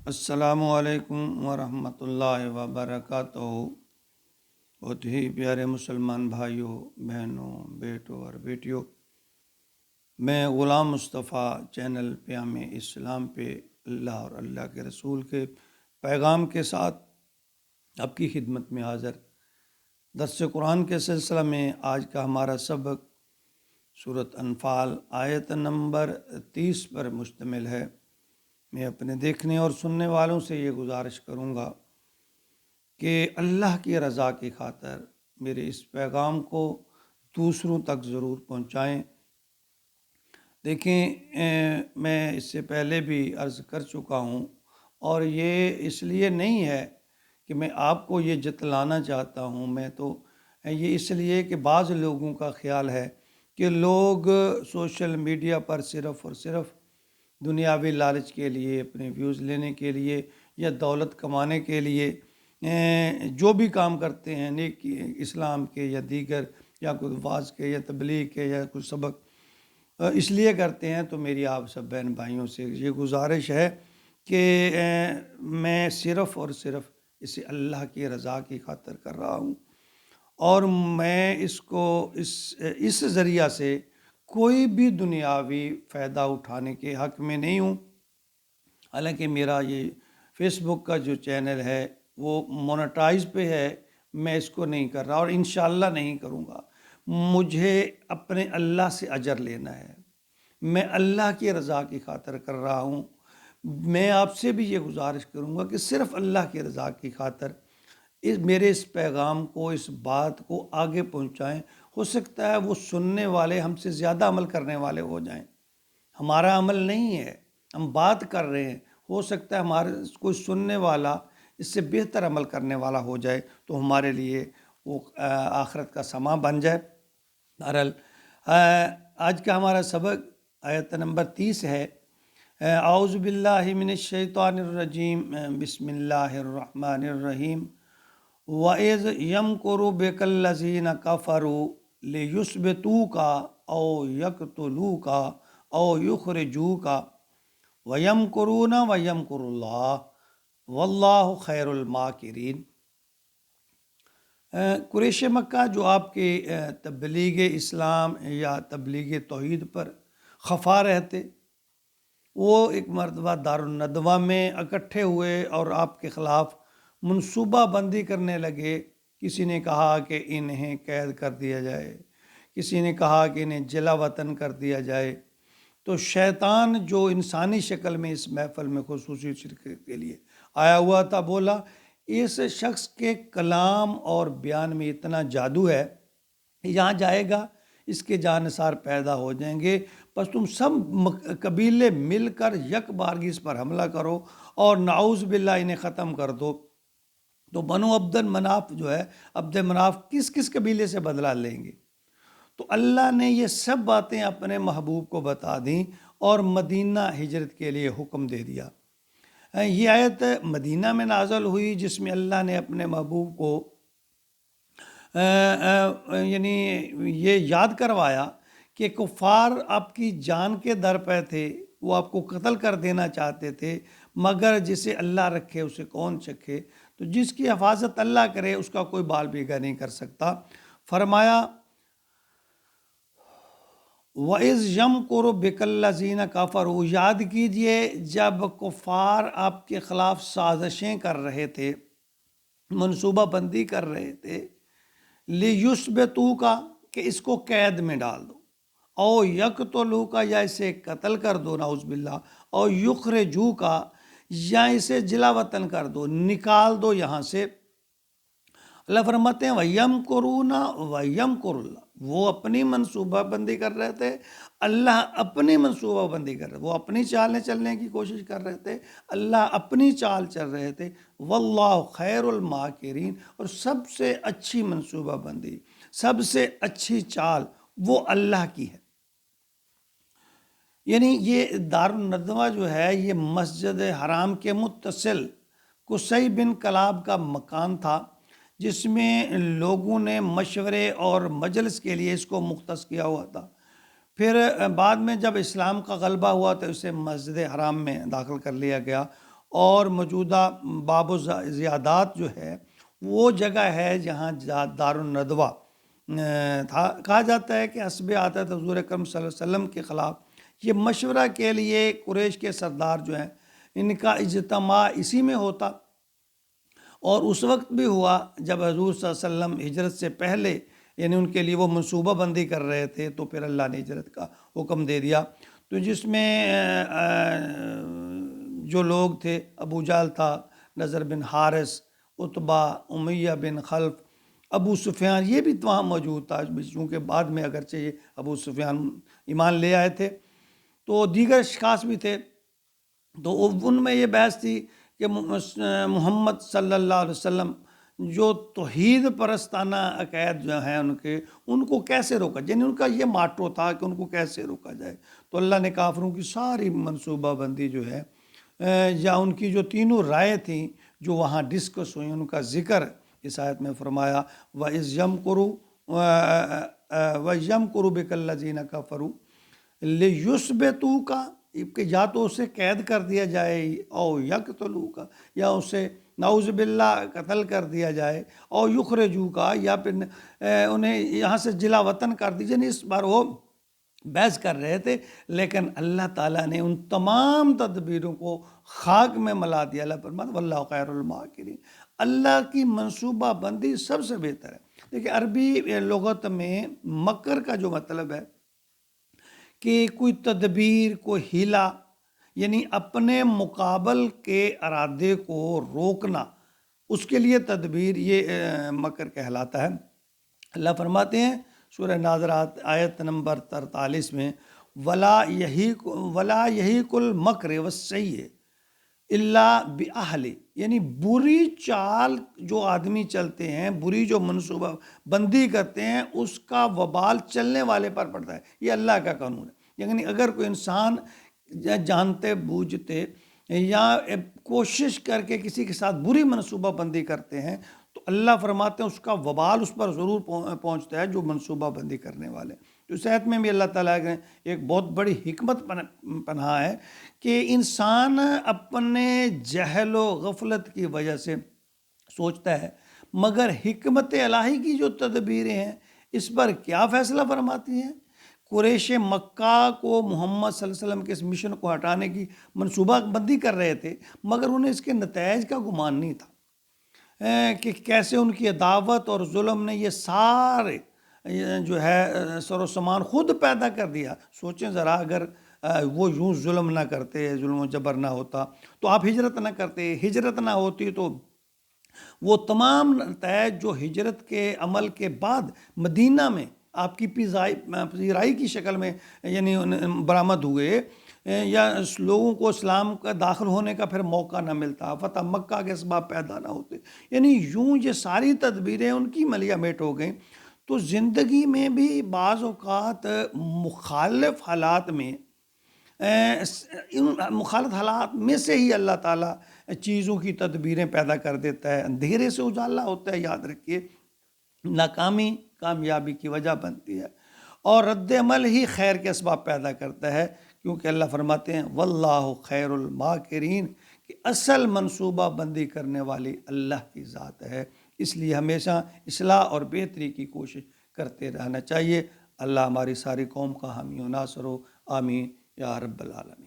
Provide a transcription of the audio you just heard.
السلام علیکم ورحمۃ اللہ وبرکاتہ۔ بہت ہی پیارے مسلمان بھائیوں، بہنوں، بیٹوں اور بیٹیوں، میں غلام مصطفیٰ چینل پیام اسلام پہ اللہ اور اللہ کے رسول کے پیغام کے ساتھ آپ کی خدمت میں حاضر۔ درس قرآن کے سلسلہ میں آج کا ہمارا سبق سورۃ انفال آیت نمبر 30 پر مشتمل ہے۔ میں اپنے دیکھنے اور سننے والوں سے یہ گزارش کروں گا کہ اللہ کی رضا کی خاطر میرے اس پیغام کو دوسروں تک ضرور پہنچائیں۔ دیکھیں، میں اس سے پہلے بھی عرض کر چکا ہوں، اور یہ اس لیے نہیں ہے کہ میں آپ کو یہ جتلانا چاہتا ہوں، میں تو یہ اس لیے کہ بعض لوگوں کا خیال ہے کہ لوگ سوشل میڈیا پر صرف اور صرف دنیاوی لالچ کے لیے، اپنے ویوز لینے کے لیے یا دولت کمانے کے لیے جو بھی کام کرتے ہیں، نیک اسلام کے یا دیگر یا کوئی واعظ کے یا تبلیغ کے یا کوئی سبق اس لیے کرتے ہیں، تو میری آپ سب بہن بھائیوں سے یہ گزارش ہے کہ میں صرف اور صرف اسے اللہ کی رضا کی خاطر کر رہا ہوں، اور میں اس کو اس ذریعہ سے کوئی بھی دنیاوی فائدہ اٹھانے کے حق میں نہیں ہوں۔ حالانکہ میرا یہ فیس بک کا جو چینل ہے وہ مونیٹائز پہ ہے، میں اس کو نہیں کر رہا اور انشاءاللہ نہیں کروں گا۔ مجھے اپنے اللہ سے اجر لینا ہے، میں اللہ کی رضا کی خاطر کر رہا ہوں۔ میں آپ سے بھی یہ گزارش کروں گا کہ صرف اللہ کی رضا کی خاطر میرے اس پیغام کو، اس بات کو آگے پہنچائیں۔ ہو سکتا ہے وہ سننے والے ہم سے زیادہ عمل کرنے والے ہو جائیں، ہمارا عمل نہیں ہے، ہم بات کر رہے ہیں، ہو سکتا ہے ہمارے کوئی سننے والا اس سے بہتر عمل کرنے والا ہو جائے، تو ہمارے لیے وہ آخرت کا سامان بن جائے۔ بہرحال آج کا ہمارا سبق آیت نمبر 30 ہے۔ اعوذ باللہ من الشیطان الرجیم، بسم اللہ الرحمن الرحیم۔ وَإِذْ يَمْكُرُ بِكَ الَّذِينَ كَفَرُوا لِيُثْبِتُوكَ أَوْ يَقْتُلُوكَ أَوْ يُخْرِجُوكَ وَيَمْكُرُونَ وَيَمْكُرُ اللَّهُ وَاللَّهُ خَيْرُ الْمَاكِرِينَ۔ قریش مکہ جو آپ کے تبلیغ اسلام یا تبلیغ توحید پر خفا رہتے، وہ ایک مرتبہ دارالندوہ میں اکٹھے ہوئے اور آپ کے خلاف منصوبہ بندی کرنے لگے۔ کسی نے کہا کہ انہیں قید کر دیا جائے، کسی نے کہا کہ انہیں جلا وطن کر دیا جائے۔ تو شیطان جو انسانی شکل میں اس محفل میں خصوصی شرکت کے لیے آیا ہوا تھا، بولا اس شخص کے کلام اور بیان میں اتنا جادو ہے، یہاں جائے گا اس کے جانثار پیدا ہو جائیں گے، بس تم سب قبیلے مل کر یک بارگی اس پر حملہ کرو اور نعوذ باللہ انہیں ختم کر دو۔ تو بنو عبد مناف جو ہے، عبد مناف کس کس قبیلے سے بدلہ لیں گے؟ تو اللہ نے یہ سب باتیں اپنے محبوب کو بتا دیں اور مدینہ ہجرت کے لیے حکم دے دیا۔ یہ آیت مدینہ میں نازل ہوئی، جس میں اللہ نے اپنے محبوب کو یعنی یہ یاد کروایا کہ کفار آپ کی جان کے در پہ تھے، وہ آپ کو قتل کر دینا چاہتے تھے، مگر جسے اللہ رکھے اسے کون چکھے۔ تو جس کی حفاظت اللہ کرے اس کا کوئی بال بیگا نہیں کر سکتا۔ فرمایا وَإِذْ يَمْكُرُ بِكَ الَّذِينَ كَفَرُوا، یاد کیجئے جب کفار آپ کے خلاف سازشیں کر رہے تھے، منصوبہ بندی کر رہے تھے، لِيُثْبِتُوكَ کہ اس کو قید میں ڈال دو، او يَقْتُلُوكَ یا اسے قتل کر دو نعوذ باللہ، او يُخْرِجُوكَ یا اسے جلا وطن کر دو، نکال دو یہاں سے۔ اللہ فرماتے ہیں وَيَمْكُرُونَ وَيَمْكُرُ اللَّهُ، وہ اپنی منصوبہ بندی کر رہے تھے، اللہ اپنی منصوبہ بندی کر رہے تھے، وہ اپنی چالیں چلنے کی کوشش کر رہے تھے، اللہ اپنی چال چل رہے تھے۔ واللہ خیر الماکرین، اور سب سے اچھی منصوبہ بندی، سب سے اچھی چال وہ اللہ کی ہے۔ یعنی یہ دارالندوہ جو ہے یہ مسجد حرام کے متصل قصی بن کلاب کا مکان تھا، جس میں لوگوں نے مشورے اور مجلس کے لیے اس کو مختص کیا ہوا تھا۔ پھر بعد میں جب اسلام کا غلبہ ہوا تو اسے مسجد حرام میں داخل کر لیا گیا، اور موجودہ باب زیادات جو ہے وہ جگہ ہے جہاں دار الندوہ تھا۔ کہا جاتا ہے کہ حسب عادت حضور اکرم صلی اللہ علیہ وسلم کے خلاف یہ مشورہ کے لیے قریش کے سردار جو ہیں ان کا اجتماع اسی میں ہوتا، اور اس وقت بھی ہوا جب حضور صلی اللہ علیہ وسلم ہجرت سے پہلے یعنی ان کے لیے وہ منصوبہ بندی کر رہے تھے، تو پھر اللہ نے ہجرت کا حکم دے دیا۔ تو جس میں جو لوگ تھے، ابو جہل تھا، نضر بن حارث، عتبہ، امیہ بن خلف، ابو سفیان، یہ بھی وہاں موجود تھا، چونکہ بعد میں اگرچہ یہ ابو سفیان ایمان لے آئے تھے، تو دیگر اشخاص بھی تھے۔ تو ان میں یہ بحث تھی کہ محمد صلی اللہ علیہ وسلم جو توحید پرستانہ عقائد جو ہیں ان کو کیسے روکا، یعنی ان کا یہ ماٹو تھا کہ ان کو کیسے روکا جائے۔ تو اللہ نے کافروں کی ساری منصوبہ بندی جو ہے یا ان کی جو تینوں رائے تھیں جو وہاں ڈسکس ہوئیں، ان کا ذکر اس آیت میں فرمایا، وَإِذْ يَمْكُرُ بِكَ الَّذِينَ كَفَرُوا لِيُثْبِتُوكَ، کہ یا تو اسے قید کر دیا جائے، او یقتلوک، یا اسے نعوذ باللہ قتل کر دیا جائے، او یخرجوک، یا پھر انہیں یہاں سے جلا وطن کر دیجیے۔ نہیں، اس بار وہ بحث کر رہے تھے، لیکن اللہ تعالیٰ نے ان تمام تدبیروں کو خاک میں ملا دیا۔ اللہ فرماتا واللہ خیر الماکرین، اللہ کی منصوبہ بندی سب سے بہتر ہے۔ دیکھیں عربی لغت میں مکر کا جو مطلب ہے کہ کوئی تدبیر، کوئی ہیلا، یعنی اپنے مقابل کے ارادے کو روکنا، اس کے لیے تدبیر یہ مکر کہلاتا ہے۔ اللہ فرماتے ہیں سورہ ناظرات آیت نمبر 43 میں، وَلَا يَحِيقُ الْمَكْرُ وَالسَّيِّئُ إِلَّا بِأَهْلِهِ، یعنی بری چال جو آدمی چلتے ہیں، بری جو منصوبہ بندی کرتے ہیں، اس کا وبال چلنے والے پر پڑتا ہے۔ یہ اللہ کا قانون ہے۔ یعنی اگر کوئی انسان جانتے بوجھتے یا کوشش کر کے کسی کے ساتھ بری منصوبہ بندی کرتے ہیں، تو اللہ فرماتے ہیں اس کا وبال اس پر ضرور پہنچتا ہے جو منصوبہ بندی کرنے والے۔ تو اس آیت میں بھی اللہ تعالیٰ نے ایک بہت بڑی حکمت پنہا ہے کہ انسان اپنے جہل و غفلت کی وجہ سے سوچتا ہے، مگر حکمت الہی کی جو تدبیریں ہیں اس پر کیا فیصلہ فرماتی ہیں۔ قریش مکہ کو محمد صلی اللہ علیہ وسلم کے اس مشن کو ہٹانے کی منصوبہ بندی کر رہے تھے، مگر انہیں اس کے نتائج کا گمان نہیں تھا کہ کیسے ان کی عداوت اور ظلم نے یہ سارے جو ہے سر و سامان خود پیدا کر دیا۔ سوچیں ذرا، اگر وہ یوں ظلم نہ کرتے، ظلم و جبر نہ ہوتا تو آپ ہجرت نہ کرتے، ہجرت نہ ہوتی تو وہ تمام نتائج جو ہجرت کے عمل کے بعد مدینہ میں آپ کی پذیرائی کی شکل میں یعنی برآمد ہوئے، یا لوگوں کو اسلام کا داخل ہونے کا پھر موقع نہ ملتا، فتح مکہ کے اسباب پیدا نہ ہوتے، یعنی یوں یہ ساری تدبیریں ان کی ملیہ میٹ ہو گئیں۔ تو زندگی میں بھی بعض اوقات مخالف حالات میں ان مخالف حالات میں سے ہی اللہ تعالیٰ چیزوں کی تدبیریں پیدا کر دیتا ہے، اندھیرے سے اجالا ہوتا ہے۔ یاد رکھیے، ناکامی کامیابی کی وجہ بنتی ہے، اور رد عمل ہی خیر کے اسباب پیدا کرتا ہے، کیونکہ اللہ فرماتے ہیں واللہ خیر الماکرین، کہ اصل منصوبہ بندی کرنے والی اللہ کی ذات ہے۔ اس لیے ہمیشہ اصلاح اور بہتری کی کوشش کرتے رہنا چاہیے۔ اللہ ہماری ساری قوم کا حامی و ناصر ہو، آمین یا رب العالمین۔